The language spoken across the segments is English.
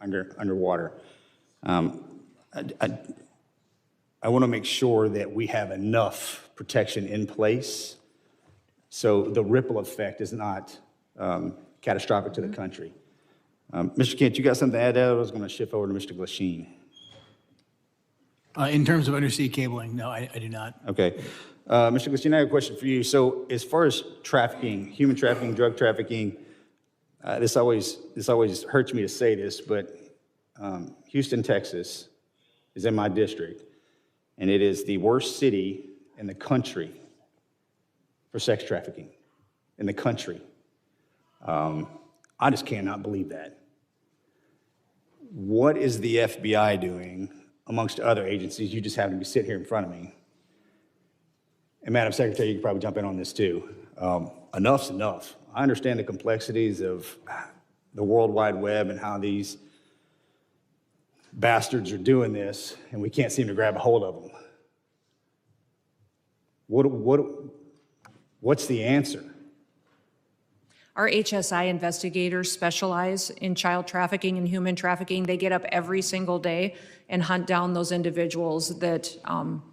underwater. I want to make sure that we have enough protection in place so the ripple effect is not catastrophic to the country. Mr. Kent, you got something to add there? I was going to shift over to Mr. Glasheen. In terms of undersea cabling, no, I do not. Okay. Mr. Glasheen, I have a question for you. So as far as trafficking, human trafficking, drug trafficking, this always hurts me to say this, but Houston, Texas is in my district, and it is the worst city in the country for sex trafficking in the country. I just cannot believe that. What is the FBI doing amongst other agencies? You just happen to be sitting here in front of me. And Madam Secretary, you can probably jump in on this too. Enough's enough. I understand the complexities of the World Wide Web and how these bastards are doing this, and we can't seem to grab a hold of them. What's the answer? Our HSI investigators specialize in child trafficking and human trafficking. They get up every single day and hunt down those individuals that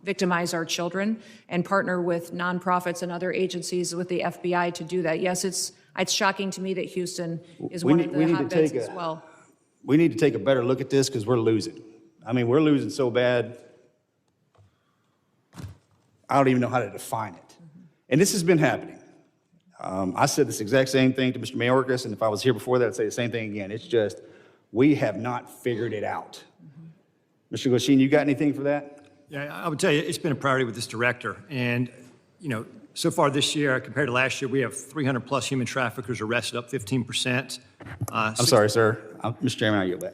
victimize our children and partner with nonprofits and other agencies with the FBI to do that. Yes, it's shocking to me that Houston is one of the hotbeds as well. We need to take a better look at this because we're losing. I mean, we're losing so bad, I don't even know how to define it. And this has been happening. I said this exact same thing to Mr. Mayorkas, and if I was here before that, I'd say the same thing again. It's just, we have not figured it out. Mr. Glasheen, you got anything for that? Yeah, I would tell you, it's been a priority with this director. And, you know, so far this year, compared to last year, we have 300 plus human traffickers arrested, up 15%. I'm sorry, sir. Mr. Chairman, I yield back.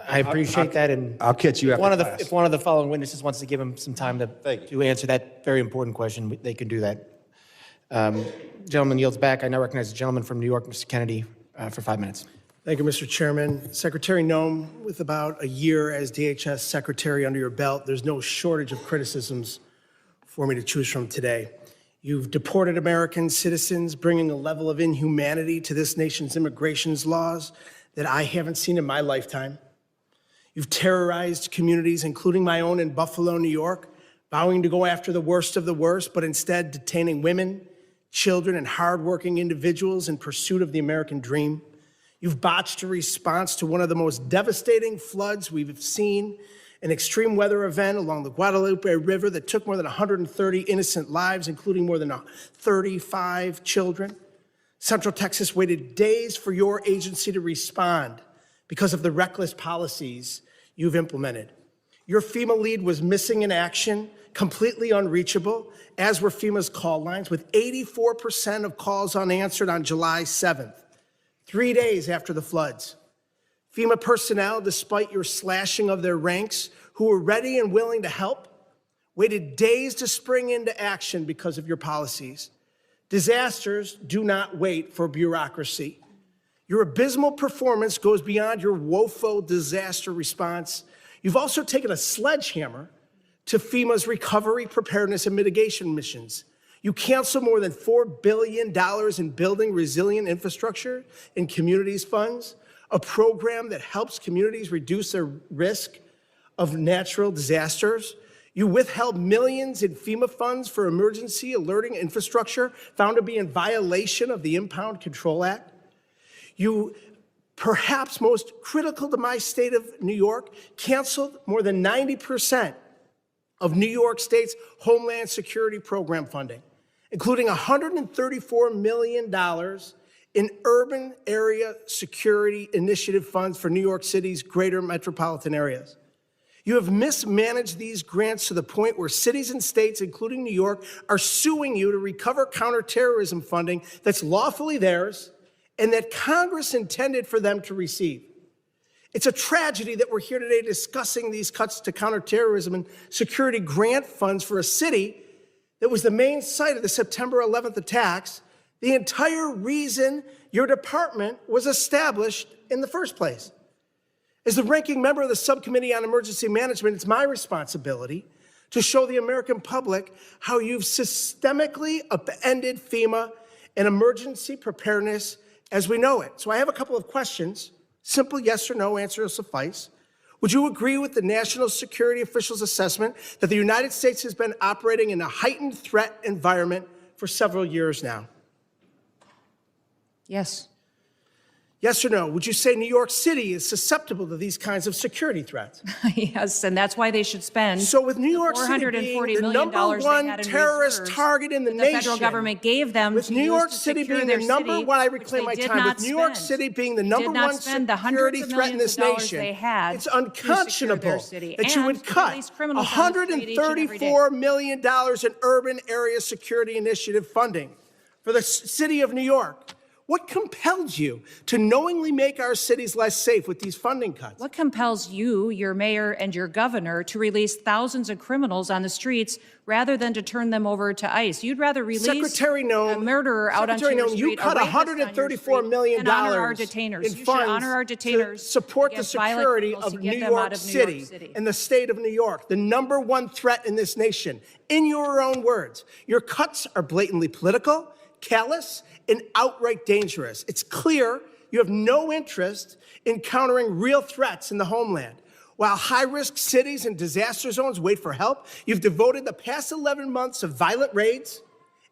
I appreciate that, and I'll catch you after class. If one of the following witnesses wants to give him some time to answer that very important question, they can do that. Gentleman yields back. I now recognize the gentleman from New York, Mr. Kennedy, for 5 minutes. Thank you, Mr. Chairman. Secretary Noem, with about a year as DHS Secretary under your belt, there's no shortage of criticisms for me to choose from today. You've deported American citizens, bringing a level of inhumanity to this nation's immigration laws that I haven't seen in my lifetime. You've terrorized communities, including my own in Buffalo, New York, vowing to go after the worst of the worst, but instead detaining women, children, and hardworking individuals in pursuit of the American dream. You've botched a response to one of the most devastating floods we've seen, an extreme weather event along the Guadalupe River that took more than 130 innocent lives, including more than 35 children. Central Texas waited days for your agency to respond because of the reckless policies you've implemented. Your FEMA lead was missing in action, completely unreachable, as were FEMA's call lines, with 84% of calls unanswered on July 7th, 3 days after the floods. FEMA personnel, despite your slashing of their ranks, who were ready and willing to help, waited days to spring into action because of your policies. Disasters do not wait for bureaucracy. Your abysmal performance goes beyond your woeful disaster response. You've also taken a sledgehammer to FEMA's recovery, preparedness, and mitigation missions. You canceled more than $4 billion in building resilient infrastructure and communities funds, a program that helps communities reduce their risk of natural disasters. You withheld millions in FEMA funds for emergency alerting infrastructure found to be in violation of the Impound Control Act. You, perhaps most critical to my state of New York, canceled more than 90% of New York State's Homeland Security Program funding, including $134 million in urban area security initiative funds for New York City's greater metropolitan areas. You have mismanaged these grants to the point where cities and states, including New York, are suing you to recover counterterrorism funding that's lawfully theirs and that Congress intended for them to receive. It's a tragedy that we're here today discussing these cuts to counterterrorism and security grant funds for a city that was the main site of the September 11th attacks, the entire reason your department was established in the first place. As the ranking member of the Subcommittee on Emergency Management, it's my responsibility to show the American public how you've systemically upended FEMA and emergency preparedness as we know it. So I have a couple of questions, Simple yes or no answer will suffice. Would you agree with the national security officials' assessment that the United States has been operating in a heightened threat environment for several years now? Yes. Yes or no? Would you say New York City is susceptible to these kinds of security threats? Yes, and that's why they should spend So with New York City $440 being the million number they one had in terrorist reserves target in the that nation, the federal government gave them with to New use York to City secure being their the number city, one, I which reclaim they my did time, not with New York spend. City being the They number did not one spend the hundreds security of threat in millions this of dollars nation, they had it's to secure their unconscionable city that you and would to cut release criminals on the street each and every day. $134 million in urban area security initiative funding for the city of New York. What compelled you to knowingly make our cities less safe with these funding cuts? What compels you, your mayor, and your governor to release thousands of criminals on the streets rather than to turn them over to ICE? You'd rather release Secretary Noem, a murderer out onto Secretary your Noem, street, you cut a rapist on your $134 street, million and honor our detainers. in You should funds honor our detainers to support the against violent security criminals of to get New them out York of New York City City. and the state of New York, the number one threat in this nation. In your own words, your cuts are blatantly political, callous, and outright dangerous. It's clear you have no interest in countering real threats in the homeland. While high-risk cities and disaster zones wait for help, you've devoted the past 11 months of violent raids,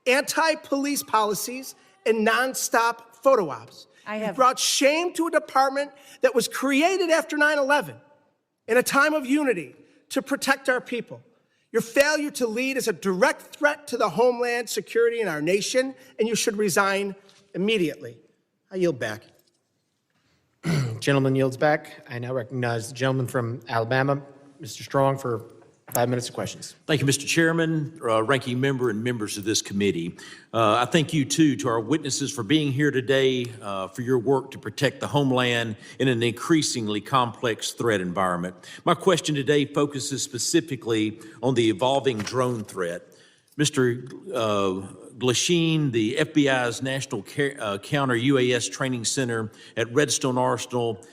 anti-police policies, and nonstop photo ops. You've brought shame to a department that was created after 9/11 in a time of unity to protect our people. Your failure to lead is a direct threat to the homeland security in our nation, and you should resign immediately. I yield back. Gentleman yields back. I now recognize the gentleman from Alabama, Mr. Strong, for 5 minutes of questions. Thank you, Mr. Chairman, ranking member, and members of this committee. I thank you, too, to our witnesses for being here today, for your work to protect the homeland in an increasingly complex threat environment. My question today focuses specifically on the evolving drone threat. Mr. Glasheen, the FBI's National Counter UAS Training Center at Redstone Arsenal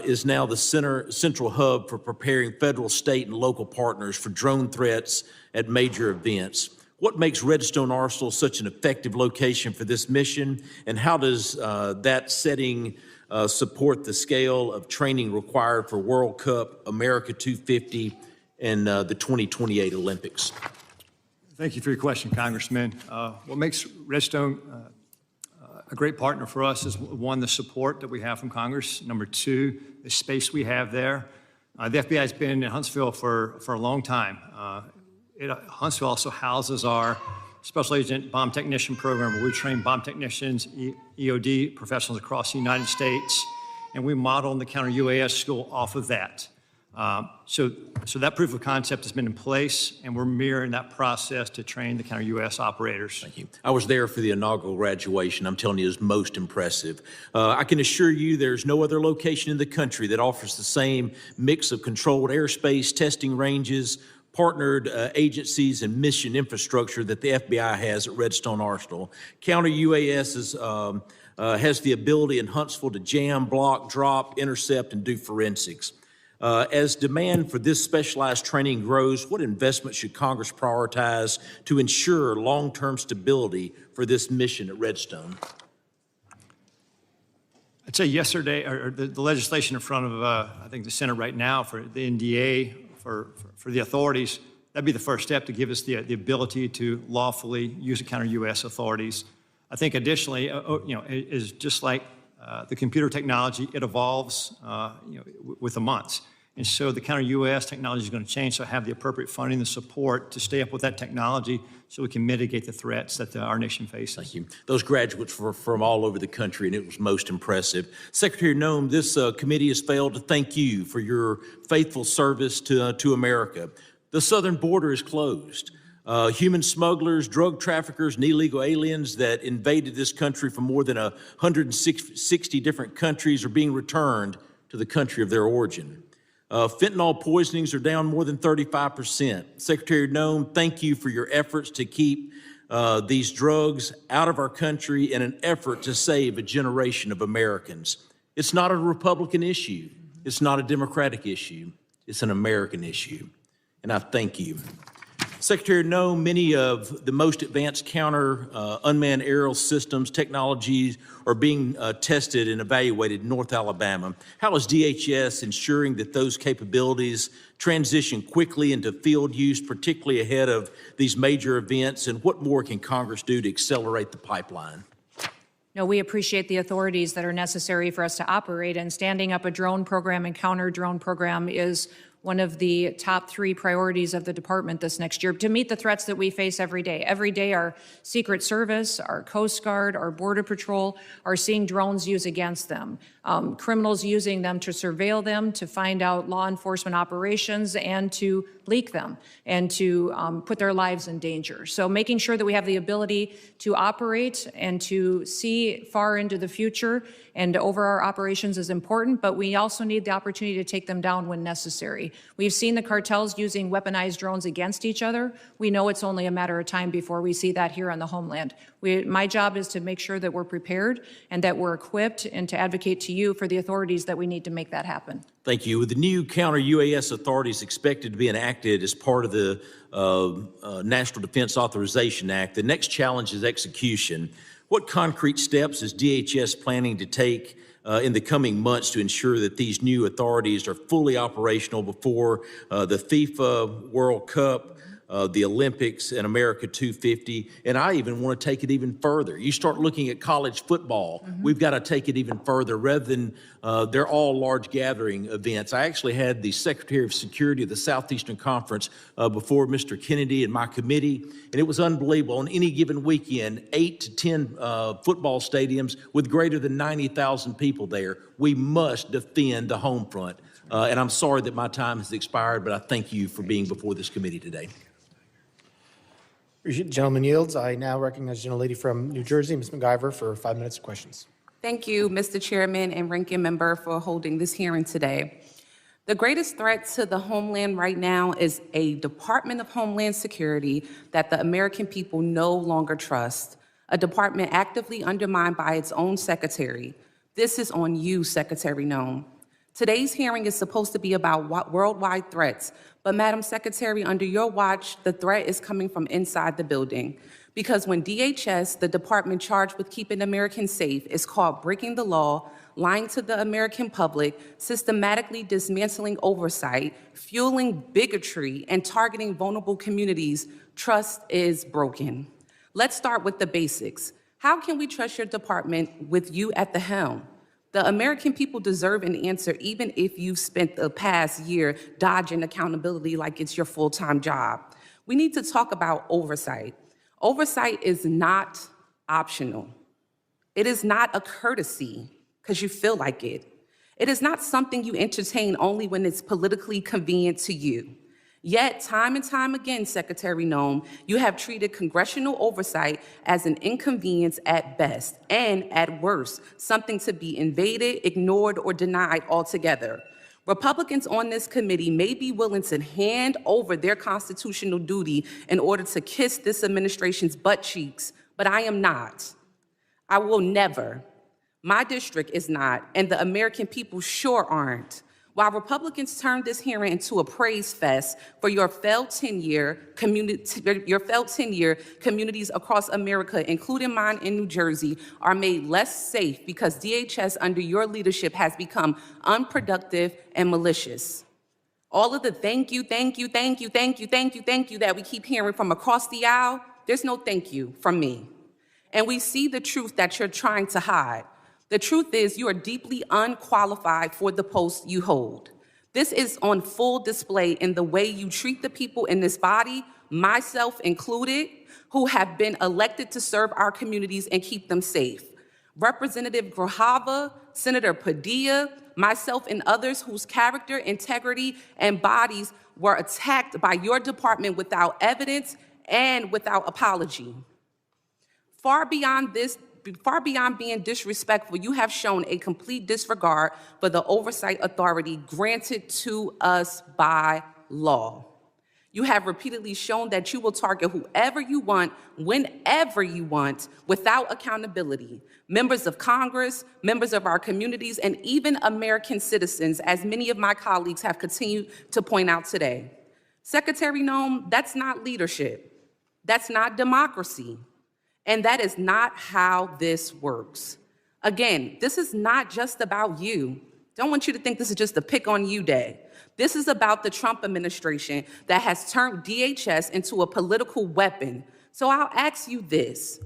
is now the central hub for preparing federal, state, and local partners for drone threats at major events. What makes Redstone Arsenal such an effective location for this mission, and how does that setting support the scale of training required for World Cup, America 250, and the 2028 Olympics? Thank you for your question, Congressman. What makes Redstone a great partner for us is, one, the support that we have from Congress. Number two, the space we have there. The FBI has been in Huntsville for a long time. Huntsville also houses our Special Agent Bomb Technician Program, where we train bomb technicians, EOD professionals across the United States, and we model in the Counter UAS School off of that. So that proof of concept has been in place, and we're mirroring that process to train the counter U.S. operators. Thank you. I was there for the inaugural graduation. I'm telling you, it was most impressive. I can assure you there's no other location in the country that offers the same mix of controlled airspace, testing ranges, partnered agencies, and mission infrastructure that the FBI has at Redstone Arsenal. Counter UAS has the ability in Huntsville to jam, block, drop, intercept, and do forensics. As demand for this specialized training grows, what investment should Congress prioritize to ensure long-term stability for this mission at Redstone? I'd say yesterday, or the legislation in front of, I think, the Senate right now for the NDA, for the authorities, that'd be the first step to give us the ability to lawfully use the counter U.S. authorities. I think additionally, is just like the computer technology, it evolves with the months. And so the counter U.S. technology is going to change, so have the appropriate funding and support to stay up with that technology so we can mitigate the threats that our nation faces. Thank you. Those graduates were from all over the country, and it was most impressive. Secretary Noem, this committee has failed to thank you for your faithful service to America. The southern border is closed. Human smugglers, drug traffickers, and illegal aliens that invaded this country from more than 160 different countries are being returned to the country of their origin. Fentanyl poisonings are down more than 35%. Secretary Noem, thank you for your efforts to keep these drugs out of our country in an effort to save a generation of Americans. It's not a Republican issue. It's not a Democratic issue. It's an American issue. And I thank you. Secretary Noem, many of the most advanced counter unmanned aerial systems technologies are being tested and evaluated in North Alabama. How is DHS ensuring that those capabilities transition quickly into field use, particularly ahead of these major events? And what more can Congress do to accelerate the pipeline? No, we appreciate the authorities that are necessary for us to operate, and standing up a drone program and counter drone program is one of the top 3 priorities of the department this next year to meet the threats that we face every day. Every day, our Secret Service, our Coast Guard, our Border Patrol are seeing drones used against them. Criminals using them to surveil them, to find out law enforcement operations, and to leak them, and to put their lives in danger. So making sure that we have the ability to operate and to see far into the future and over our operations is important, but we also need the opportunity to take them down when necessary. We've seen the cartels using weaponized drones against each other. We know it's only a matter of time before we see that here on the homeland. My job is to make sure that we're prepared and that we're equipped, and to advocate to you for the authorities that we need to make that happen. Thank you. With the new counter-UAS authorities expected to be enacted as part of the National Defense Authorization Act, the next challenge is execution. What concrete steps is DHS planning to take in the coming months to ensure that these new authorities are fully operational before the FIFA World Cup, the Olympics, and America 250? And I even want to take it even further. You start looking at college football, we've got to take it even further rather than they're all large gathering events. I actually had the Secretary of Security of the Southeastern Conference before Mr. Kennedy and my committee, and it was unbelievable. On any given weekend, 8 to 10 football stadiums with greater than 90,000 people there. We must defend the home front. And I'm sorry that my time has expired, but I thank you for being before this committee today. Gentleman yields. I now recognize the gentlelady from New Jersey, Ms. McIver, for 5 minutes of questions. Thank you, Mr. Chairman and Ranking Member, for holding this hearing today. The greatest threat to the homeland right now is a Department of Homeland Security that the American people no longer trust, a department actively undermined by its own secretary. This is on you, Secretary Noem. Today's hearing is supposed to be about worldwide threats, but Madam Secretary, under your watch, the threat is coming from inside the building. Because when DHS, the department charged with keeping Americans safe, is caught breaking the law, lying to the American public, systematically dismantling oversight, fueling bigotry, and targeting vulnerable communities, trust is broken. Let's start with the basics. How can we trust your department with you at the helm? The American people deserve an answer, even if you've spent the past year dodging accountability like it's your full-time job. We need to talk about oversight. Oversight is not optional. It is not a courtesy because you feel like it. It is not something you entertain only when it's politically convenient to you. Yet, time and time again, Secretary Noem, you have treated congressional oversight as an inconvenience at best, and at worst, something to be invaded, ignored, or denied altogether. Republicans on this committee may be willing to hand over their constitutional duty in order to kiss this administration's butt cheeks, but I am not. I will never. My district is not, and the American people sure aren't. While Republicans turned this hearing into a praise fest for your failed 10-year communities across America, including mine in New Jersey, are made less safe because DHS under your leadership has become unproductive and malicious. All of the thank you that we keep hearing from across the aisle, there's no thank you from me. And we see the truth that you're trying to hide. The truth is you are deeply unqualified for the post you hold. This is on full display in the way you treat the people in this body, myself included, who have been elected to serve our communities and keep them safe. Representative Grajava, Senator Padilla, myself and others whose character, integrity, and bodies were attacked by your department without evidence and without apology. Far beyond being disrespectful, you have shown a complete disregard for the oversight authority granted to us by law. You have repeatedly shown that you will target whoever you want, whenever you want, without accountability. Members of Congress, members of our communities, and even American citizens, as many of my colleagues have continued to point out today. Secretary Noem, that's not leadership. That's not democracy. And that is not how this works. Again, this is not just about you. Don't want you to think this is just a pick on you day. This is about the Trump administration that has turned DHS into a political weapon. So I'll ask you this.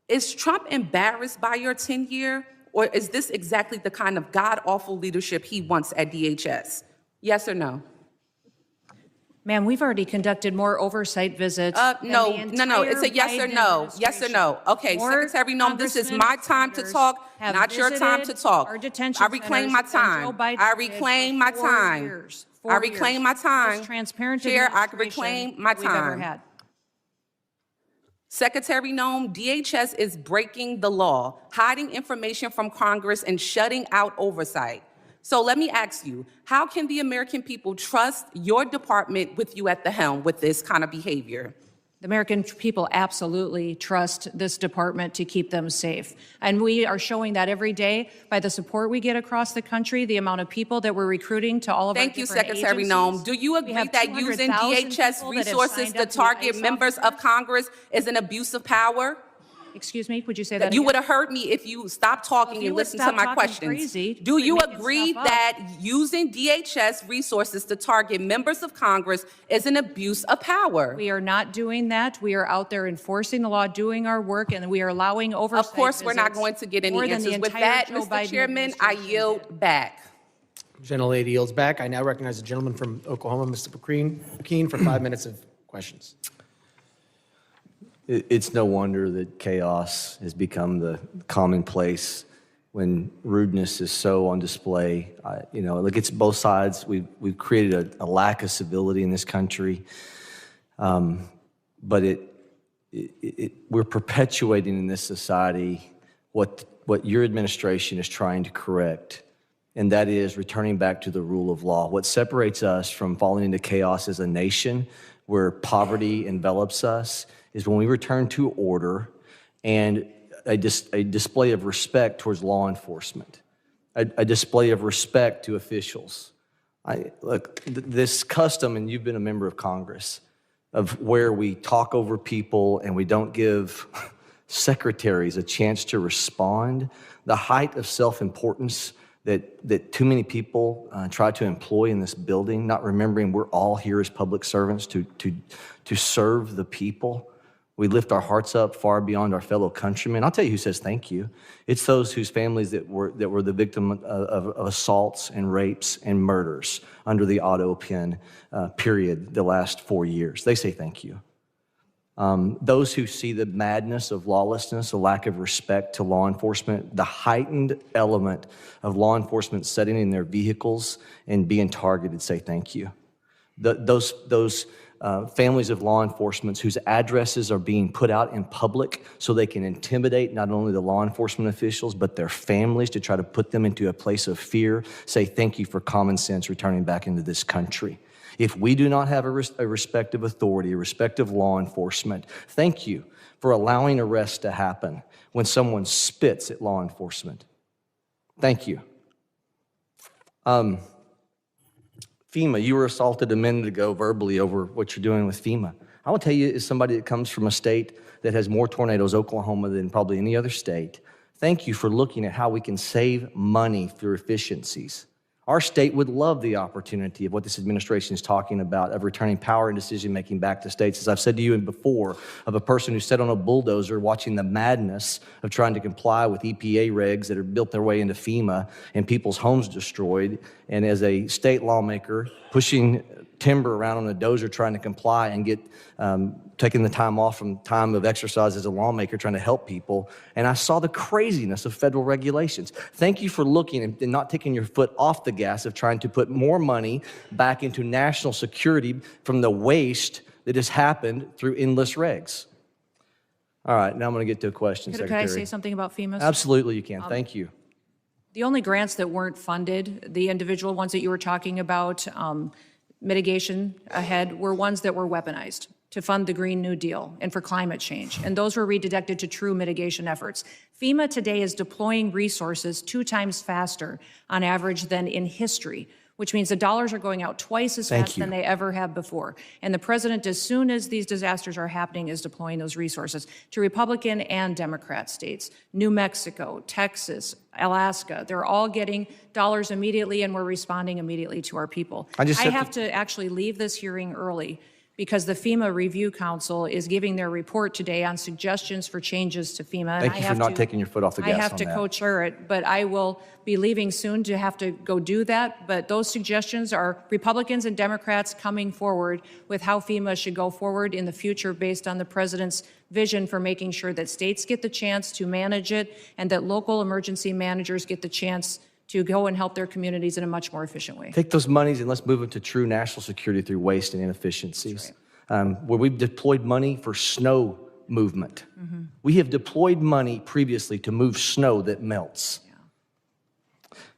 Is Trump embarrassed by your tenure, or is this exactly the kind of god-awful leadership he wants at DHS? Yes or no? Ma'am, we've already conducted more oversight visits. No, it's a yes or no. Yes or no. Okay, Secretary Noem, this is my time to talk, not your time to talk. I reclaim my time. I reclaim my time. I reclaim my time. Chair, I reclaim my time. Secretary Noem, DHS is breaking the law, hiding information from Congress and shutting out oversight. So let me ask you, how can the American people trust your department with you at the helm with this kind of behavior? The American people absolutely trust this department to keep them safe. And we are showing that every day by the support we get across the country, the amount of people that we're recruiting to all of our different agencies. Thank you, Secretary Noem. Do you agree that using DHS resources to target members of Congress is an abuse of power? Excuse me, would you say that You again? would have heard me if you stopped talking and listened to my questions. Do you agree that using DHS resources to target members of Congress is an abuse of power? We are not doing that. We are out there enforcing the law, doing our work, and we are allowing oversight. Of course, we're not going to get any answers. With that, Mr. Chairman, I yield back. Gentlelady yields back. I now recognize the gentleman from Oklahoma, Mr. McKean, for 5 minutes of questions. It's no wonder that chaos has become the commonplace when rudeness is so on display. Look, it's both sides. We've created a lack of civility in this country, but we're perpetuating in this society what your administration is trying to correct, and that is returning back to the rule of law. What separates us from falling into chaos as a nation where poverty envelops us is when we return to order and a display of respect towards law enforcement, a display of respect to officials. This custom, and you've been a member of Congress, of where we talk over people and we don't give secretaries a chance to respond, the height of self-importance that too many people try to employ in this building, not remembering we're all here as public servants to serve the people. We lift our hearts up far beyond our fellow countrymen. I'll tell you who says thank you. It's those whose families that were the victim of assaults and rapes and murders under the auto pen period the last 4 years. They say thank you. Those who see the madness of lawlessness, a lack of respect to law enforcement, the heightened element of law enforcement sitting in their vehicles and being targeted, say thank you. Those families of law enforcement whose addresses are being put out in public so they can intimidate not only the law enforcement officials, but their families to try to put them into a place of fear, say thank you for common sense returning back into this country. If we do not have a respect of authority, a respect of law enforcement, thank you for allowing arrests to happen when someone spits at law enforcement. Thank you. FEMA, you were assaulted a minute ago verbally over what you're doing with FEMA. I will tell you, as somebody that comes from a state that has more tornadoes, Oklahoma, than probably any other state, thank you for looking at how we can save money through efficiencies. Our state would love the opportunity of what this administration is talking about, of returning power and decision-making back to states. As I've said to you before, of a person who sat on a bulldozer watching the madness of trying to comply with EPA regs that have built their way into FEMA and people's homes destroyed, and as a state lawmaker pushing timber around on a dozer trying to comply and get taking the time off from time of exercise as a lawmaker trying to help people. And I saw the craziness of federal regulations. Thank you for looking and not taking your foot off the gas of trying to put more money back into national security from the waste that has happened through endless regs. All right, now I'm going to get to a question, Secretary. Could I say something about FEMA? Absolutely, you can. Thank you. The only grants that weren't funded, the individual ones that you were talking about, mitigation ahead, were ones that were weaponized to fund the Green New Deal and for climate change. And those were redirected to true mitigation efforts. FEMA today is deploying resources 2 times faster on average than in history. which means the dollars are going out twice as Thank fast you. than they ever have before. And the president, as soon as these disasters are happening, is deploying those resources to Republican and Democrat states. New Mexico, Texas, Alaska, they're all getting dollars immediately, and we're responding immediately to our people. I just said have to actually leave this hearing early because the FEMA Review Council is giving their report today on suggestions for changes to FEMA. and Thank I you for have not to- taking your foot off the I gas have on to that. co-chair it, but I will be leaving soon to have to go do that. But those suggestions are Republicans and Democrats coming forward with how FEMA should go forward in the future based on the president's vision for making sure that states get the chance to manage it and that local emergency managers get the chance to go and help their communities in a much more efficient way. Take those monies and let's move them to true national security through waste and inefficiencies. Where we've deployed money for snow movement. We have deployed money previously to move snow that melts.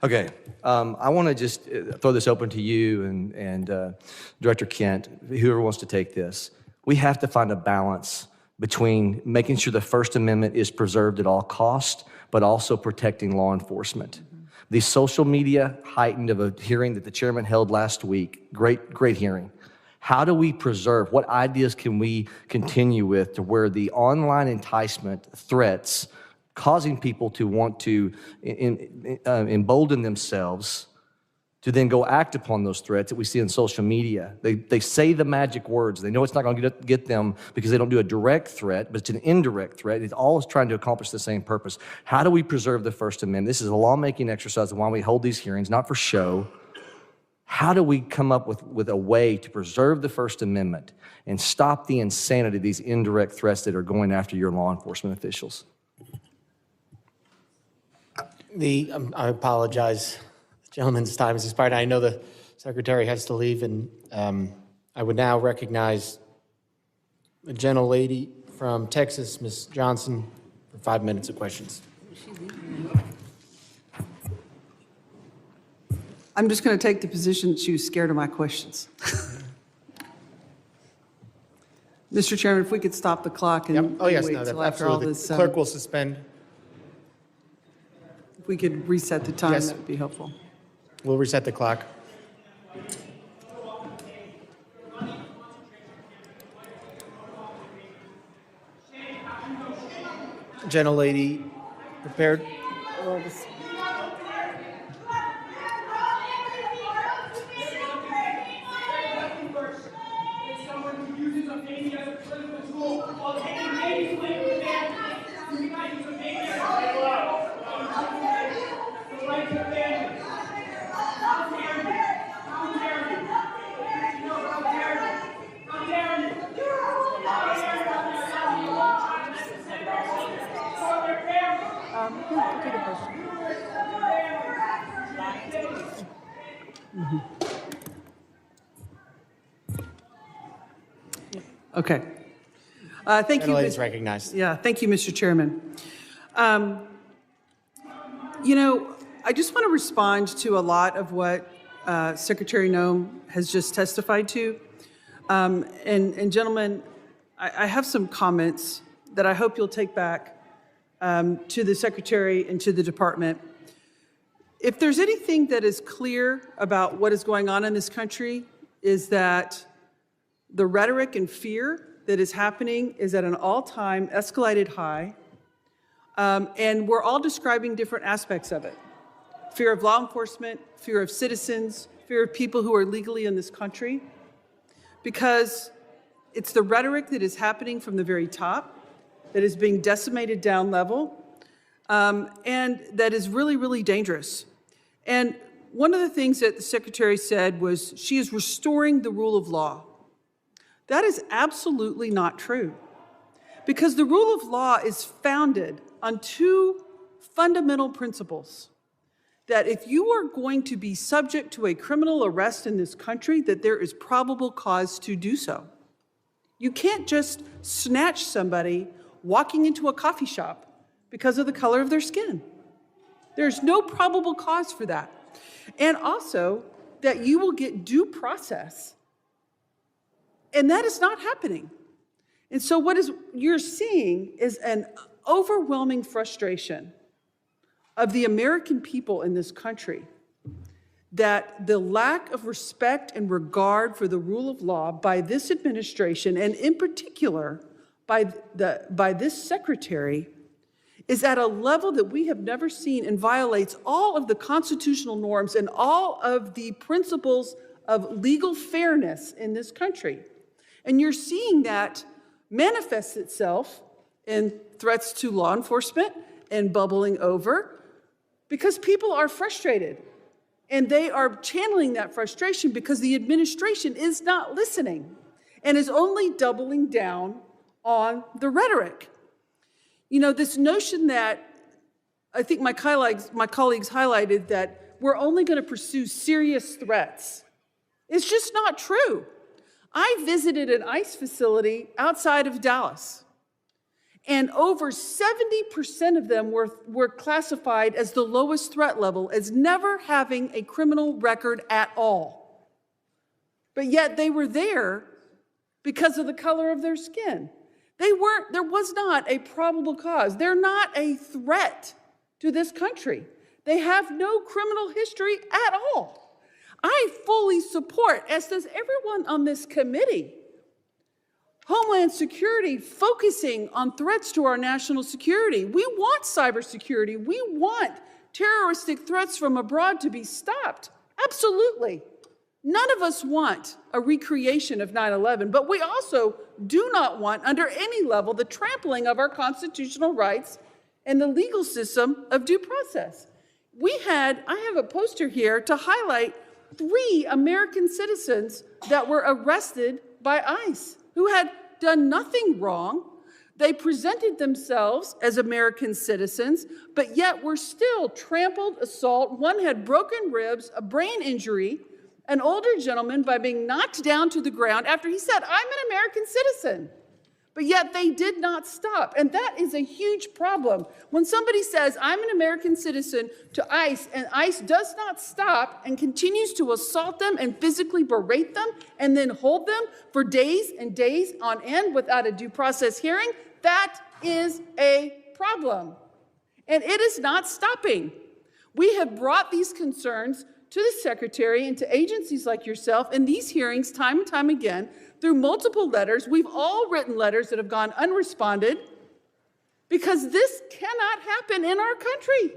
Okay, I want to just throw this open to you and Director Kent, whoever wants to take this. We have to find a balance between making sure the First Amendment is preserved at all costs, but also protecting law enforcement. The social media heightened of a hearing that the chairman held last week, great hearing. How do we preserve, what ideas can we continue with to where the online enticement threats causing people to want to embolden themselves to then go act upon those threats that we see on social media. They say the magic words. They know it's not going to get them because they don't do a direct threat, but it's an indirect threat. It's all trying to accomplish the same purpose. How do we preserve the First Amendment? This is a lawmaking exercise and why we hold these hearings, not for show. How do we come up with a way to preserve the First Amendment and stop the insanity of these indirect threats that are going after your law enforcement officials? I apologize. The gentleman's time has expired. I know the secretary has to leave, and I would now recognize a gentlelady from Texas, Ms. Johnson, for 5 minutes of questions. I'm just going to take the position that she was scared of my questions. Mr. Chairman, if we could stop the clock and Yep. Oh, yes, wait no, till after all absolutely. this. The clerk will suspend. If we could reset the time, Yes. that would be helpful. We'll reset the clock. Gentlelady, prepared? Okay. Thank you. Gentlelady's recognized. Yeah, thank you, Mr. Chairman. I just want to respond to a lot of what Secretary Noem has just testified to. And gentlemen, I have some comments that I hope you'll take back to the Secretary and to the Department. If there's anything that is clear about what is going on in this country, is that the rhetoric and fear that is happening is at an all-time escalated high, and we're all describing different aspects of it. Fear of law enforcement, fear of citizens, fear of people who are legally in this country, because it's the rhetoric that is happening from the very top that is being decimated down level, and that is really, really dangerous. And one of the things that the Secretary said was she is restoring the rule of law. That is absolutely not true, because the rule of law is founded on two fundamental principles: that if you are going to be subject to a criminal arrest in this country, that there is probable cause to do so. You can't just snatch somebody walking into a coffee shop because of the color of their skin. There's no probable cause for that. And also that you will get due process. And that is not happening. And so what you're seeing is an overwhelming frustration of the American people in this country that the lack of respect and regard for the rule of law by this administration, and in particular by this secretary, is at a level that we have never seen and violates all of the constitutional norms and all of the principles of legal fairness in this country. And you're seeing that manifest itself in threats to law enforcement and bubbling over because people are frustrated. And they are channeling that frustration because the administration is not listening and is only doubling down on the rhetoric. You know, this notion that I think my colleagues highlighted that we're only going to pursue serious threats. It's just not true. I visited an ICE facility outside of Dallas, and over 70% of them were classified as the lowest threat level, as never having a criminal record at all. But yet they were there because of the color of their skin. There was not a probable cause. They're not a threat to this country. They have no criminal history at all. I fully support, as does everyone on this committee, Homeland Security focusing on threats to our national security. We want cybersecurity. We want terroristic threats from abroad to be stopped. Absolutely. None of us want a recreation of 9/11, but we also do not want, under any level, the trampling of our constitutional rights and the legal system of due process. I have a poster here to highlight 3 American citizens that were arrested by ICE who had done nothing wrong. They presented themselves as American citizens, but yet were still trampled, assault. One had broken ribs, a brain injury, an older gentleman by being knocked down to the ground after he said, "I'm an American citizen." But yet they did not stop. And that is a huge problem. When somebody says, "I'm an American citizen," to ICE, and ICE does not stop and continues to assault them and physically berate them and then hold them for days and days on end without a due process hearing, that is a problem. And it is not stopping. We have brought these concerns to the Secretary and to agencies like yourself in these hearings time and time again through multiple letters. We've all written letters that have gone unresponded because this cannot happen in our country.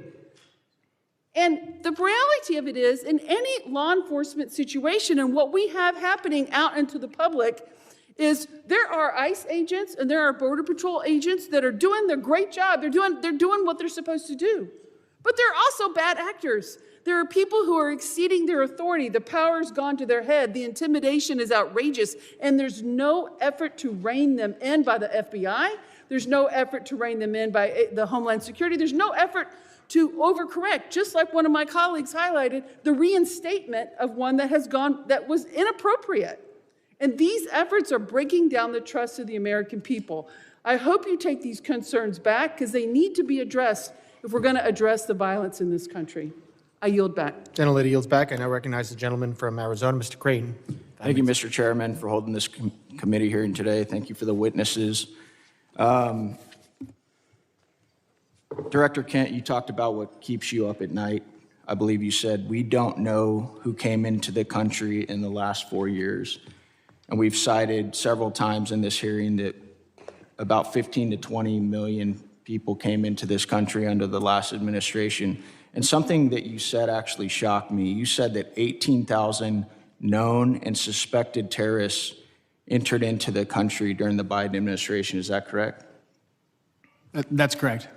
And the reality of it is, in any law enforcement situation, and what we have happening out into the public, is there are ICE agents and there are Border Patrol agents that are doing their great job. They're doing what they're supposed to do. But there are also bad actors. There are people who are exceeding their authority. The power's gone to their head. The intimidation is outrageous. And there's no effort to rein them in by the FBI. There's no effort to rein them in by the Homeland Security. There's no effort to overcorrect. Just like one of my colleagues highlighted, the reinstatement of one that was inappropriate. And these efforts are breaking down the trust of the American people. I hope you take these concerns back because they need to be addressed if we're going to address the violence in this country. I yield back. Gentlelady yields back. I now recognize the gentleman from Arizona, Mr. Creighton. Thank you, Mr. Chairman, for holding this committee hearing today. Thank you for the witnesses. Director Kent, you talked about what keeps you up at night. I believe you said, we don't know who came into the country in the last 4 years. And we've cited several times in this hearing that about 15 to 20 million people came into this country under the last administration. And something that you said actually shocked me. You said that 18,000 known and suspected terrorists entered into the country during the Biden administration. Is that correct? That's correct.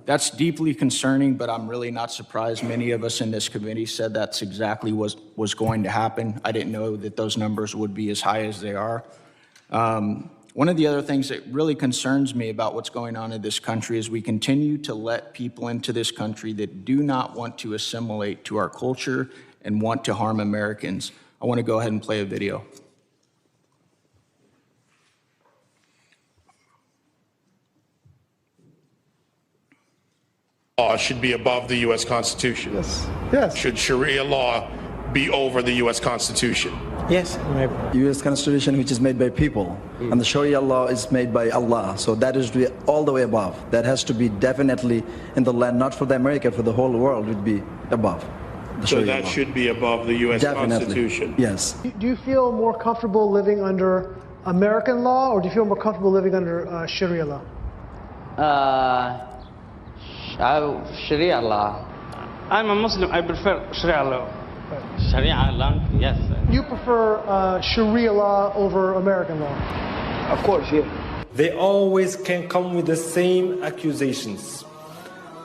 That's deeply concerning, but I'm really not surprised. Many of us in this committee said that's exactly what was going to happen. I didn't know that those numbers would be as high as they are. One of the other things that really concerns me about what's going on in this country is we continue to let people into this country that do not want to assimilate to our culture and want to harm Americans. I want to go ahead and play a video. Law should be above the U.S. Constitution. Yes. Yes. Should Sharia law be over the U.S. Constitution? Yes. U.S. Constitution, which is made by people, and the Sharia law is made by Allah. So that is all the way above. That has to be definitely in the land, not for the America, for the whole world would be above. So that should be above the U.S. Constitution. Yes. Do you feel more comfortable living under American law, or do you feel more comfortable living under Sharia law? Sharia law. I'm a Muslim. I prefer Sharia law. Sharia law, yes. You prefer Sharia law over American law? Of course, yeah. They always can come with the same accusations.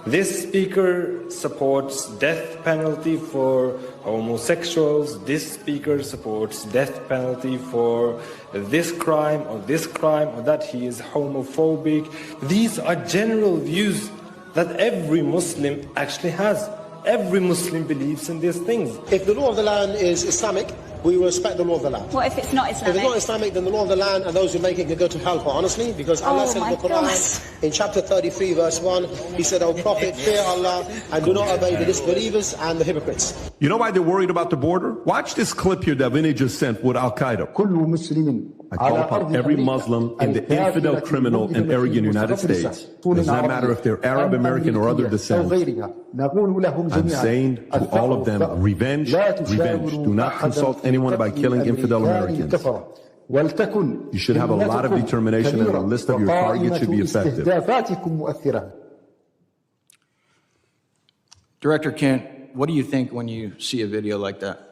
This speaker supports death penalty for homosexuals. This speaker supports death penalty for this crime or that he is homophobic. These are general views that every Muslim actually has. Every Muslim believes in these things. If the law of the land is Islamic, we will respect the law of the land. What if it's not Islamic? If it's not Islamic, then the law of the land and those who make it can go to hell, quite honestly, because Allah says in the Quran, in chapter 33, verse 1, He said, "O Prophet, fear Allah and do not obey the disbelievers and the hypocrites." You know why they're worried about the border? Watch this clip here that Vinny just sent with Al-Qaeda. I call upon every Muslim and the infidel, criminal, and arrogant United States. Does not matter if they're Arab, American, or other descent. I'm saying to all of them, revenge, revenge. Do not consult anyone about killing infidel Americans. You should have a lot of determination, and a list of your targets should be effective. Director Kent, what do you think when you see a video like that?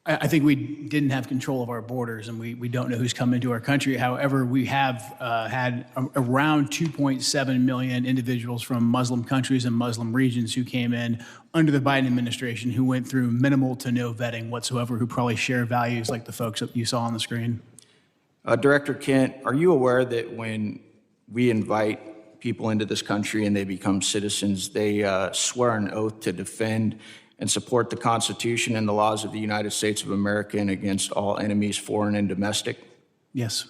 I think we didn't have control of our borders, and we don't know who's come into our country. However, we have had around 2.7 million individuals from Muslim countries and Muslim regions who came in under the Biden administration, who went through minimal to no vetting whatsoever, who probably share values like the folks that you saw on the screen. Director Kent, are you aware that when we invite people into this country and they become citizens, they swear an oath to defend and support the Constitution and the laws of the United States of America and against all enemies, foreign and domestic? Yes.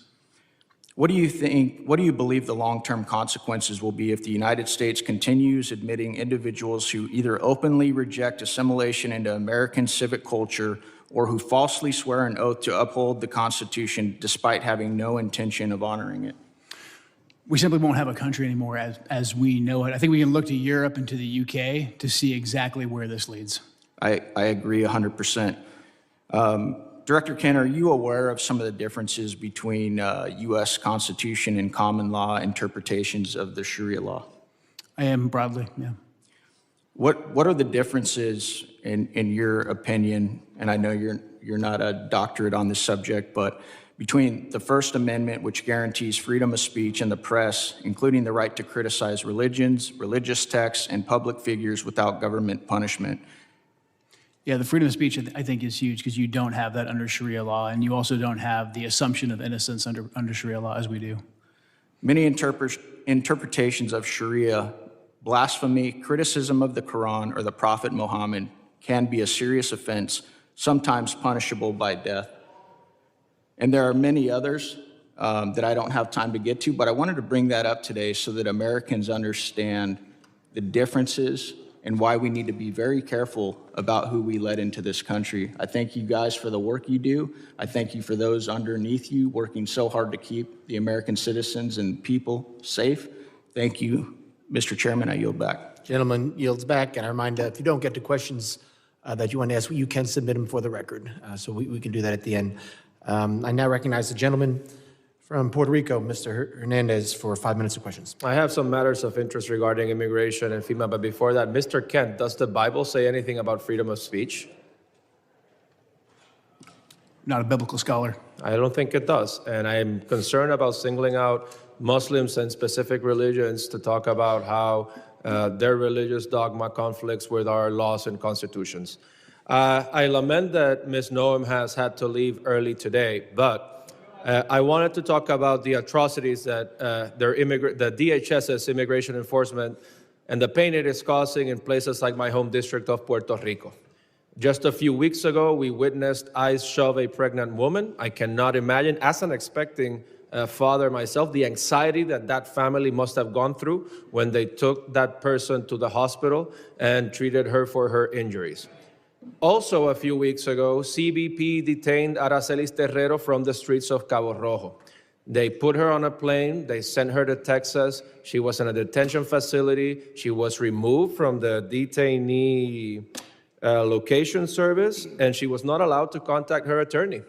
What do you believe the long-term consequences will be if the United States continues admitting individuals who either openly reject assimilation into American civic culture or who falsely swear an oath to uphold the Constitution despite having no intention of honoring it? We simply won't have a country anymore as we know it. I think we can look to Europe and to the UK to see exactly where this leads. I agree 100%. Director Kent, are you aware of some of the differences between U.S. Constitution and common law interpretations of the Sharia law? I am broadly, yeah. What are the differences in your opinion, and I know you're not a doctorate on this subject, but between the First Amendment, which guarantees freedom of speech and the press, including the right to criticize religions, religious texts, and public figures without government punishment? Yeah, the freedom of speech, I think, is huge because you don't have that under Sharia law, and you also don't have the assumption of innocence under Sharia law as we do. Many interpretations of Sharia, blasphemy, criticism of the Quran or the Prophet Muhammad can be a serious offense, sometimes punishable by death. And there are many others that I don't have time to get to, but I wanted to bring that up today so that Americans understand the differences and why we need to be very careful about who we let into this country. I thank you guys for the work you do. I thank you for those underneath you working so hard to keep the American citizens and people safe. Thank you, Mr. Chairman. I yield back. Gentleman yields back, and I remind if you don't get to questions that you want to ask, you can submit them for the record. So we can do that at the end. I now recognize the gentleman from Puerto Rico, Mr. Hernandez, for 5 minutes of questions. I have some matters of interest regarding immigration and FEMA, but before that, Mr. Kent, does the Bible say anything about freedom of speech? Not a biblical scholar. I don't think it does, and I'm concerned about singling out Muslims and specific religions to talk about how their religious dogma conflicts with our laws and constitutions. I lament that Ms. Noem has had to leave early today, but I wanted to talk about the atrocities that the DHS's immigration enforcement and the pain it is causing in places like my home district of Puerto Rico. Just a few weeks ago, we witnessed ICE shove a pregnant woman. I cannot imagine, as an expecting father myself, the anxiety that family must have gone through when they took that person to the hospital and treated her for her injuries. Also, a few weeks ago, CBP detained Aracelis Terrero from the streets of Cabo Rojo. They put her on a plane, they sent her to Texas. She was in a detention facility. She was removed from the detainee location service, and she was not allowed to contact her attorney.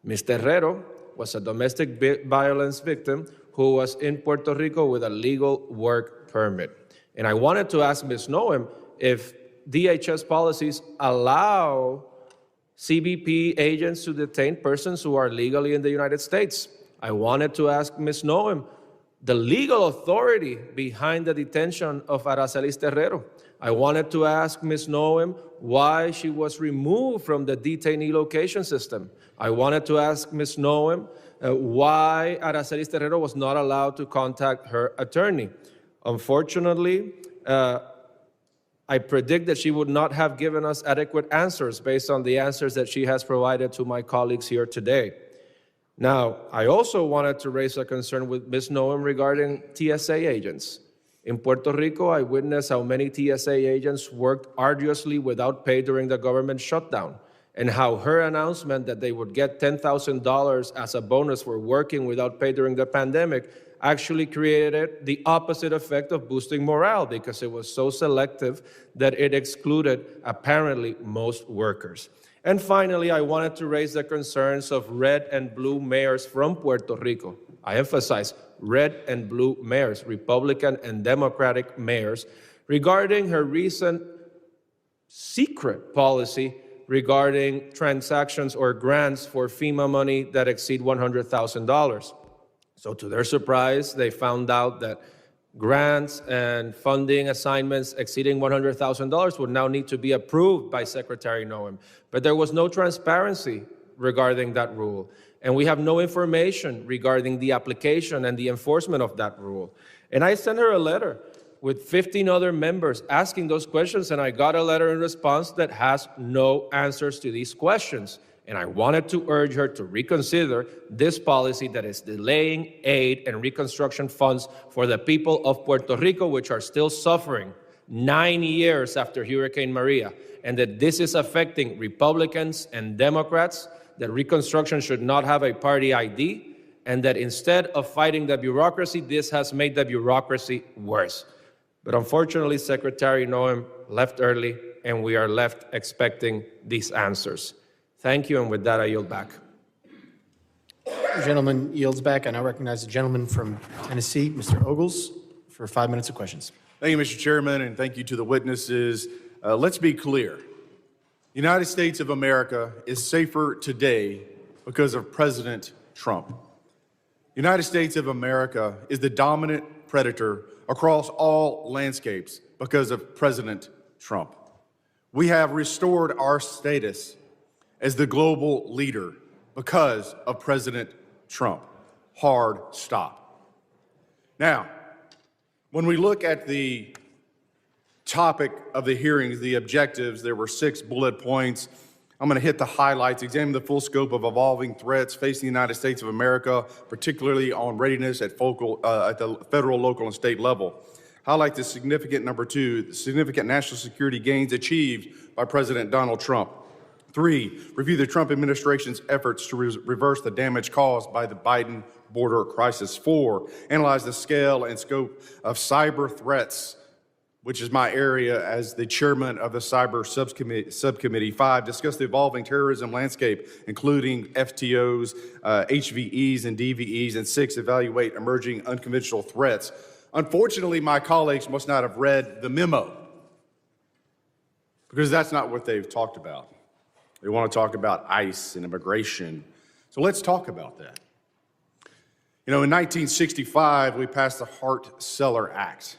Ms. Terrero was a domestic violence victim who was in Puerto Rico with a legal work permit. And I wanted to ask Ms. Noem if DHS policies allow CBP agents to detain persons who are legally in the United States. I wanted to ask Ms. Noem the legal authority behind the detention of Aracelis Terrero. I wanted to ask Ms. Noem why she was removed from the detainee location system. I wanted to ask Ms. Noem why Aracelis Terrero was not allowed to contact her attorney. Unfortunately, I predict that she would not have given us adequate answers based on the answers that she has provided to my colleagues here today. Now, I also wanted to raise a concern with Ms. Noem regarding TSA agents. In Puerto Rico, I witnessed how many TSA agents worked arduously without pay during the government shutdown, and how her announcement that they would get $10,000 as a bonus for working without pay during the pandemic actually created the opposite effect of boosting morale, because it was so selective that it excluded, apparently, most workers. And finally, I wanted to raise the concerns of red and blue mayors from Puerto Rico. I emphasize red and blue mayors, Republican and Democratic mayors, regarding her recent secret policy regarding transactions or grants for FEMA money that exceed $100,000. So to their surprise, they found out that grants and funding assignments exceeding $100,000 would now need to be approved by Secretary Noem. But there was no transparency regarding that rule. And we have no information regarding the application and the enforcement of that rule. And I sent her a letter with 15 other members asking those questions, and I got a letter in response that has no answers to these questions. And I wanted to urge her to reconsider this policy that is delaying aid and reconstruction funds for the people of Puerto Rico, which are still suffering 9 years after Hurricane Maria, and that this is affecting Republicans and Democrats, that reconstruction should not have a party ID, and that instead of fighting the bureaucracy, this has made the bureaucracy worse. But unfortunately, Secretary Noem left early, and we are left expecting these answers. Thank you, and with that, I yield back. The gentleman yields back. I now recognize the gentleman from Tennessee, Mr. Ogles, for 5 minutes of questions. Thank you, Mr. Chairman, and thank you to the witnesses. Let's be clear. The United States of America is safer today because of President Trump. The United States of America is the dominant predator across all landscapes because of President Trump. We have restored our status as the global leader because of President Trump. Hard stop. Now, when we look at the topic of the hearings, the objectives, there were 6 bullet points. I'm going to hit the highlights, examine the full scope of evolving threats facing the United States of America, particularly on readiness at the federal, local, and state level. Highlight the significant, number 2, the significant national security gains achieved by President Donald Trump. 3, review the Trump administration's efforts to reverse the damage caused by the Biden border crisis. 4, analyze the scale and scope of cyber threats, which is my area as the chairman of the cyber subcommittee. 5, discuss the evolving terrorism landscape, including FTOs, HVEs, and DVEs. And 6, evaluate emerging unconventional threats. Unfortunately, my colleagues must not have read the memo, because that's not what they've talked about. They want to talk about ICE and immigration. So let's talk about that. You know, in 1965, we passed the Hart-Celler Act.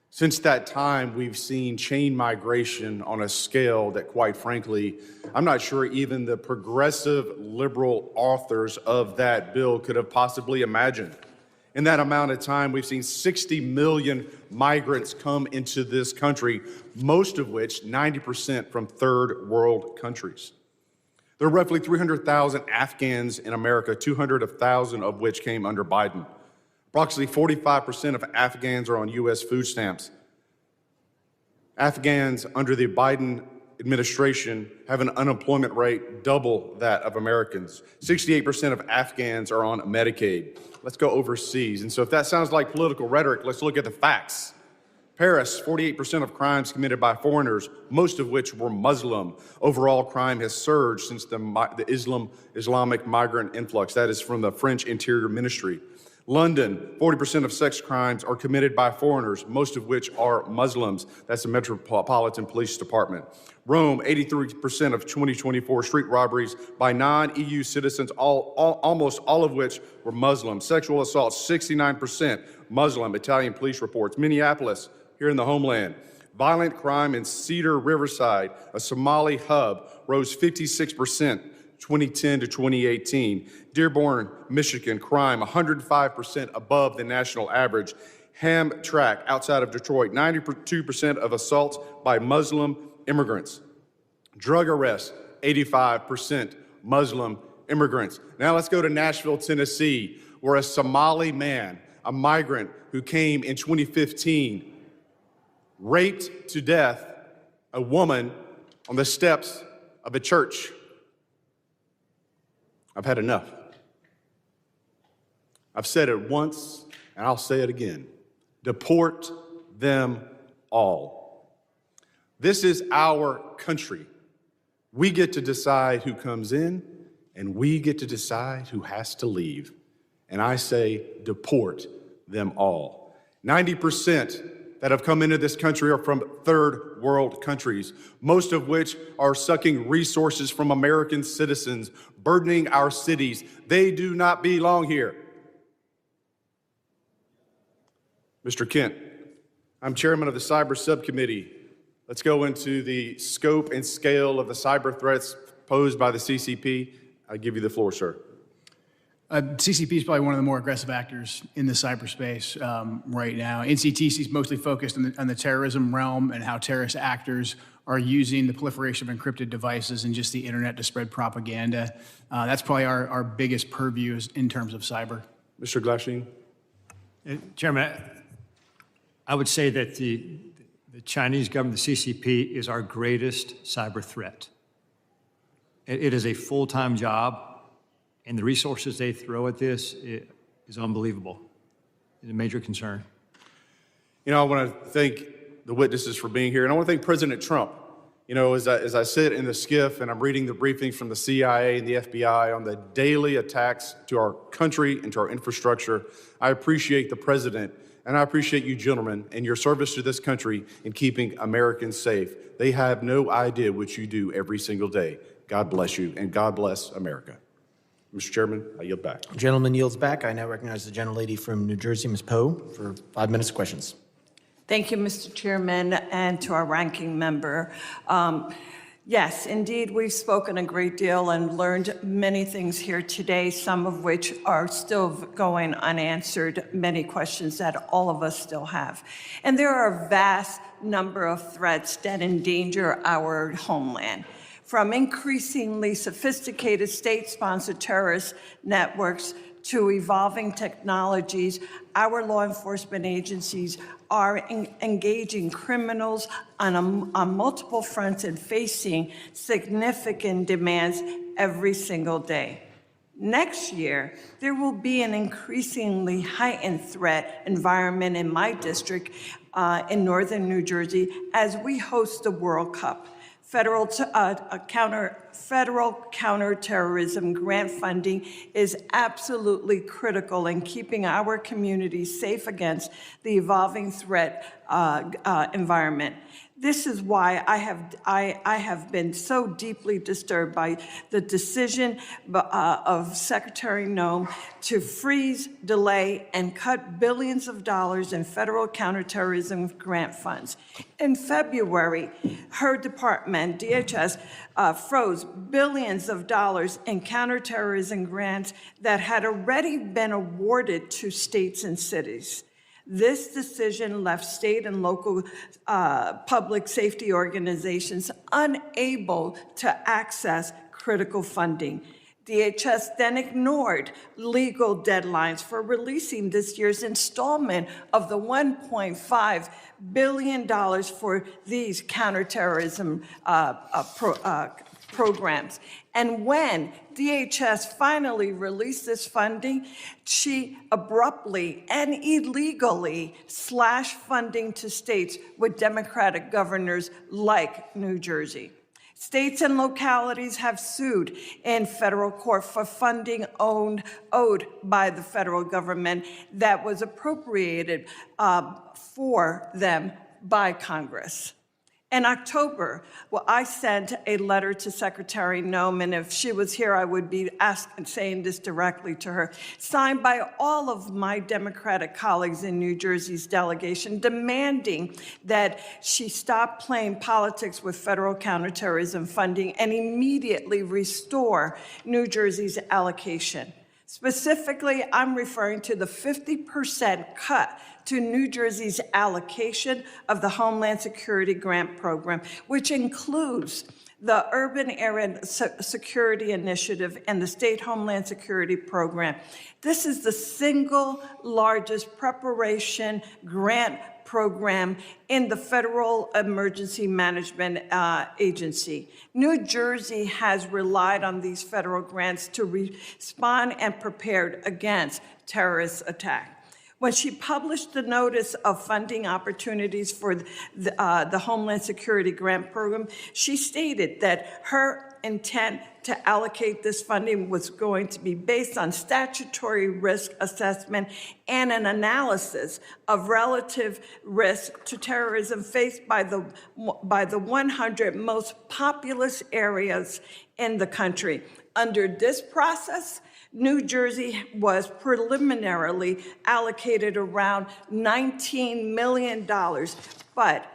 Since that time, we've seen chain migration on a scale that, quite frankly, I'm not sure even the progressive liberal authors of that bill could have possibly imagined. In that amount of time, we've seen 60 million migrants come into this country, most of which, 90%, from third world countries. There are roughly 300,000 Afghans in America, 200,000 of which came under Biden. Approximately 45% of Afghans are on U.S. food stamps. Afghans under the Biden administration have an unemployment rate double that of Americans. 68% of Afghans are on Medicaid. Let's go overseas. And so if that sounds like political rhetoric, let's look at the facts. Paris, 48% of crimes committed by foreigners, most of which were Muslim. Overall crime has surged since the Islamic migrant influx. That is from the French Interior Ministry. London, 40% of sex crimes are committed by foreigners, most of which are Muslims. That's the Metropolitan Police Department. Rome, 83% of 2024 street robberies by non-EU citizens, almost all of which were Muslim. Sexual assaults, 69% Muslim, Italian police reports. Minneapolis, here in the homeland. Violent crime in Cedar Riverside, a Somali hub, rose 56%. 2010 to 2018. Dearborn, Michigan, crime 105% above the national average. Hamtramck, outside of Detroit, 92% of assaults by Muslim immigrants. Drug arrests, 85% Muslim immigrants. Now let's go to Nashville, Tennessee, where a Somali man, a migrant who came in 2015, raped to death a woman on the steps of a church. I've had enough. I've said it once, and I'll say it again. Deport them all. This is our country. We get to decide who comes in, and we get to decide who has to leave. And I say, deport them all. 90% that have come into this country are from third world countries, most of which are sucking resources from American citizens, burdening our cities. They do not belong here. Mr. Kent, I'm chairman of the Cyber Subcommittee. Let's go into the scope and scale of the cyber threats posed by the CCP. I give you the floor, sir. CCP is probably one of the more aggressive actors in the cyberspace right now. NCTC is mostly focused on the terrorism realm and how terrorist actors are using the proliferation of encrypted devices and just the internet to spread propaganda. That's probably our biggest purview in terms of cyber. Mr. Glasheen? Chairman, I would say that the Chinese government, the CCP, is our greatest cyber threat. It is a full-time job. And the resources they throw at this is unbelievable. It's a major concern. You know, I want to thank the witnesses for being here, and I want to thank President Trump. You know, as I sit in the skiff and I'm reading the briefings from the CIA and the FBI on the daily attacks to our country and to our infrastructure, I appreciate the president, and I appreciate you gentlemen and your service to this country in keeping Americans safe. They have no idea what you do every single day. God bless you, and God bless America. Mr. Chairman, I yield back. Gentleman yields back. I now recognize the gentlelady from New Jersey, Ms. Poe, for 5 minutes of questions. Thank you, Mr. Chairman, and to our ranking member. Yes, indeed, we've spoken a great deal and learned many things here today, some of which are still going unanswered, many questions that all of us still have. And there are a vast number of threats that endanger our homeland. From increasingly sophisticated state-sponsored terrorist networks to evolving technologies, our law enforcement agencies are engaging criminals on multiple fronts and facing significant demands every single day. Next year, there will be an increasingly heightened threat environment in my district in northern New Jersey as we host the World Cup. Federal counterterrorism grant funding is absolutely critical in keeping our communities safe against the evolving threat environment. This is why I have been so deeply disturbed by the decision of Secretary Noem to freeze, delay, and cut billions of dollars in federal counterterrorism grant funds. In February, her department, DHS, froze billions of dollars in counterterrorism grants that had already been awarded to states and cities. This decision left state and local public safety organizations unable to access critical funding. DHS then ignored legal deadlines for releasing this year's installment of the $1.5 billion for these counterterrorism programs. And when DHS finally released this funding, she abruptly and illegally slashed funding to states with Democratic governors like New Jersey. States and localities have sued in federal court for funding owed by the federal government that was appropriated for them by Congress. In October, I sent a letter to Secretary Noem, and if she was here, I would be saying this directly to her, signed by all of my Democratic colleagues in New Jersey's delegation, demanding that she stop playing politics with federal counterterrorism funding and immediately restore New Jersey's allocation. Specifically, I'm referring to the 50% cut to New Jersey's allocation of the Homeland Security Grant Program, which includes the Urban Area Security Initiative and the State Homeland Security Program. This is the single largest preparation grant program in the Federal Emergency Management Agency. New Jersey has relied on these federal grants to respond and prepared against terrorist attack. When she published the notice of funding opportunities for the Homeland Security Grant Program, she stated that her intent to allocate this funding was going to be based on statutory risk assessment and an analysis of relative risk to terrorism faced by the 100 most populous areas in the country. Under this process, New Jersey was preliminarily allocated around $19 million, but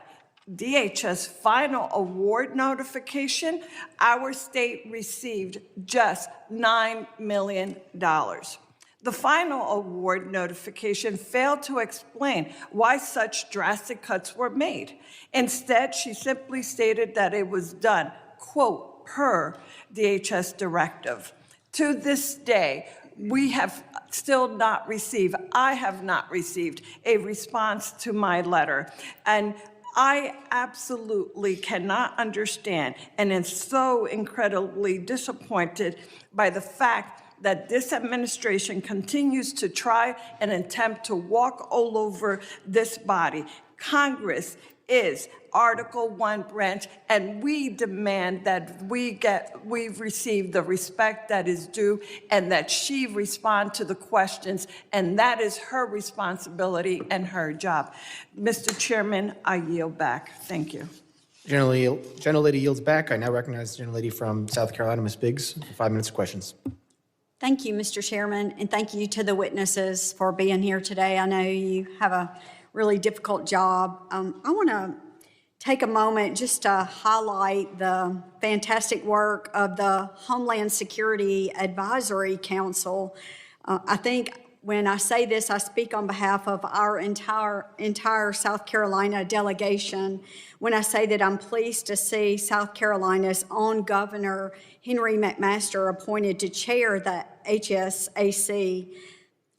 DHS final award notification, our state received just $9 million. The final award notification failed to explain why such drastic cuts were made. Instead, she simply stated that it was done, quote, per DHS directive. To this day, we have still not received, I have not received a response to my letter. And I absolutely cannot understand and am so incredibly disappointed by the fact that this administration continues to try and attempt to walk all over this body. Congress is Article 1 branch, and we demand that we've received the respect that is due and that she respond to the questions, and that is her responsibility and her job. Mr. Chairman, I yield back. Thank you. Gentlelady yields back. I now recognize the gentlelady from South Carolina, Ms. Biggs, for 5 minutes of questions. Thank you, Mr. Chairman, and thank you to the witnesses for being here today. I know you have a really difficult job. I want to take a moment just to highlight the fantastic work of the Homeland Security Advisory Council. I think when I say this, I speak on behalf of our entire South Carolina delegation when I say that I'm pleased to see South Carolina's own Governor Henry McMaster appointed to chair the HSAC.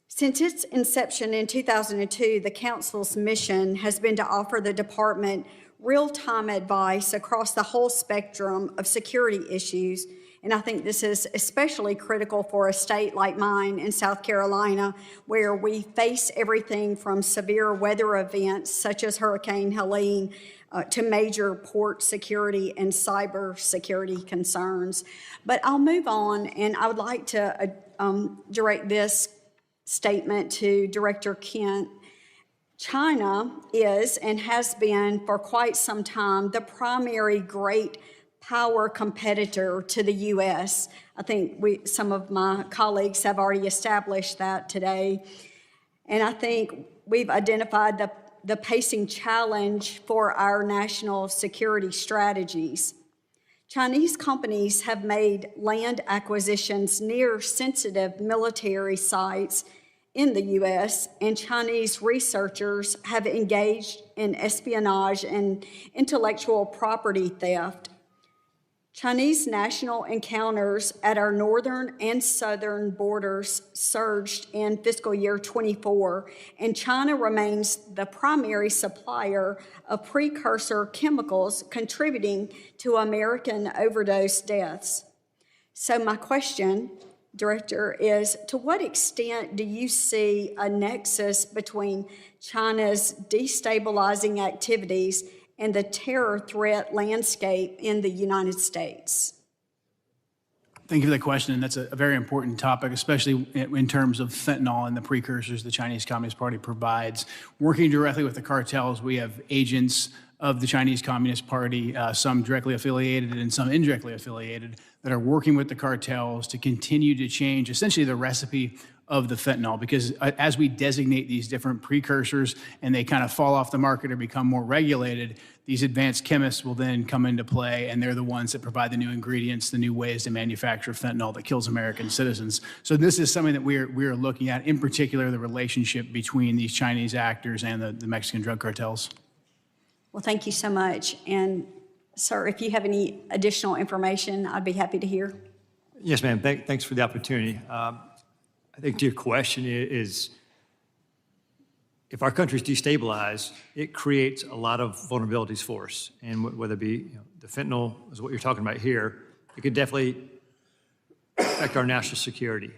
Since its inception in 2002, the Council's mission has been to offer the department real-time advice across the whole spectrum of security issues, and I think this is especially critical for a state like mine in South Carolina, where we face everything from severe weather events such as Hurricane Helene to major port security and cyber security concerns. But I'll move on, and I would like to direct this statement to Director Kent. China is and has been for quite some time the primary great power competitor to the U.S. I think some of my colleagues have already established that today. And I think we've identified the pacing challenge for our national security strategies. Chinese companies have made land acquisitions near sensitive military sites in the U.S., and Chinese researchers have engaged in espionage and intellectual property theft. Chinese national encounters at our northern and southern borders surged in fiscal year 24, and China remains the primary supplier of precursor chemicals contributing to American overdose deaths. So my question, Director, is to what extent do you see a nexus between China's destabilizing activities and the terror threat landscape in the United States? Thank you for that question, and that's a very important topic, especially in terms of fentanyl and the precursors the Chinese Communist Party provides. Working directly with the cartels, we have agents of the Chinese Communist Party, some directly affiliated and some indirectly affiliated, that are working with the cartels to continue to change essentially the recipe of the fentanyl, because as we designate these different precursors and they kind of fall off the market or become more regulated, these advanced chemists will then come into play, and they're the ones that provide the new ingredients, the new ways to manufacture fentanyl that kills American citizens. So this is something that we're looking at, in particular the relationship between these Chinese actors and the Mexican drug cartels. Well, thank you so much. And sir, if you have any additional information, I'd be happy to hear. Yes, ma'am. Thanks for the opportunity. I think to your question is, if our country's destabilized, it creates a lot of vulnerabilities for us. And whether it be the fentanyl is what you're talking about here, it could definitely affect our national security.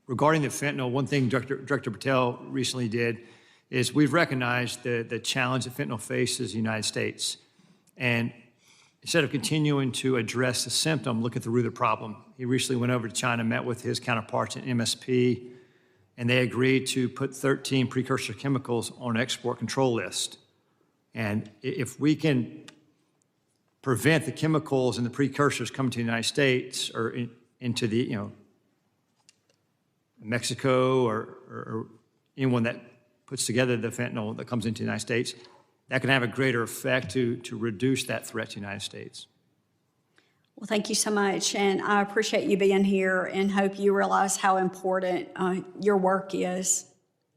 Regarding the fentanyl, one thing Director Patel recently did is we've recognized the challenge that fentanyl faces the United States. And instead of continuing to address the symptom, look at the root of the problem. He recently went over to China, met with his counterparts in MSP, and they agreed to put 13 precursor chemicals on an export control list. And if we can prevent the chemicals and the precursors coming to the United States or into the, Mexico or anyone that puts together the fentanyl that comes into the United States, that can have a greater effect to reduce that threat to the United States. Well, thank you so much, and I appreciate you being here and hope you realize how important your work is.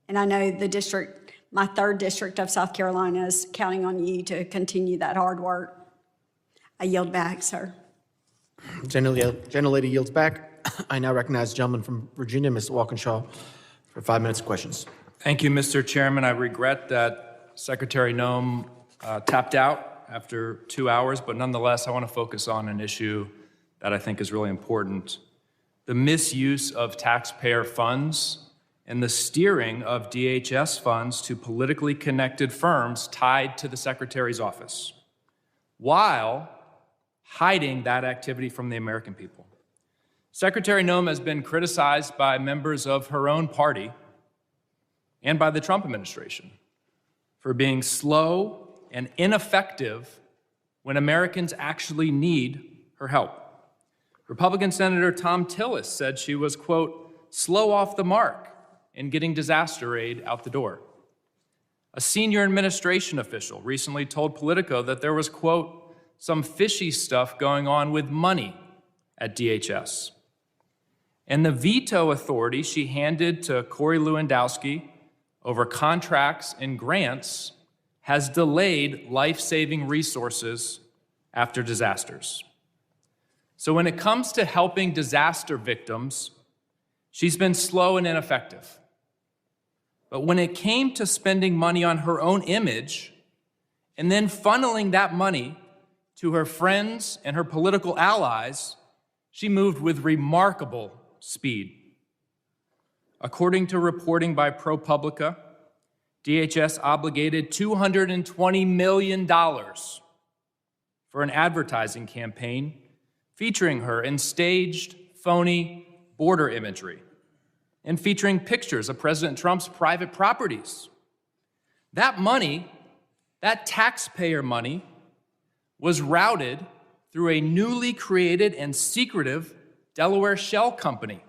And I know the district, my 3rd district of South Carolina, is counting on you to continue that hard work. I yield back, sir. Gentle lady yields back. I now recognize the gentleman from Virginia, Ms. Walkinshaw, for 5 minutes of questions. Thank you, Mr. Chairman. I regret that Secretary Noem tapped out after 2 hours, but nonetheless, I want to focus on an issue that I think is really important: the misuse of taxpayer funds and the steering of DHS funds to politically connected firms tied to the Secretary's office, while hiding that activity from the American people. Secretary Noem has been criticized by members of her own party and by the Trump administration for being slow and ineffective when Americans actually need her help. Republican Senator Tom Tillis said she was, quote, slow off the mark in getting disaster aid out the door. A senior administration official recently told Politico that there was, quote, some fishy stuff going on with money at DHS. And the veto authority she handed to Corey Lewandowski over contracts and grants has delayed life-saving resources after disasters. So when it comes to helping disaster victims, she's been slow and ineffective. But when it came to spending money on her own image and then funneling that money to her friends and her political allies, she moved with remarkable speed. According to reporting by ProPublica, DHS obligated $220 million for an advertising campaign featuring her in staged, phony border imagery and featuring pictures of President Trump's private properties. That money, that taxpayer money, was routed through a newly created and secretive Delaware shell company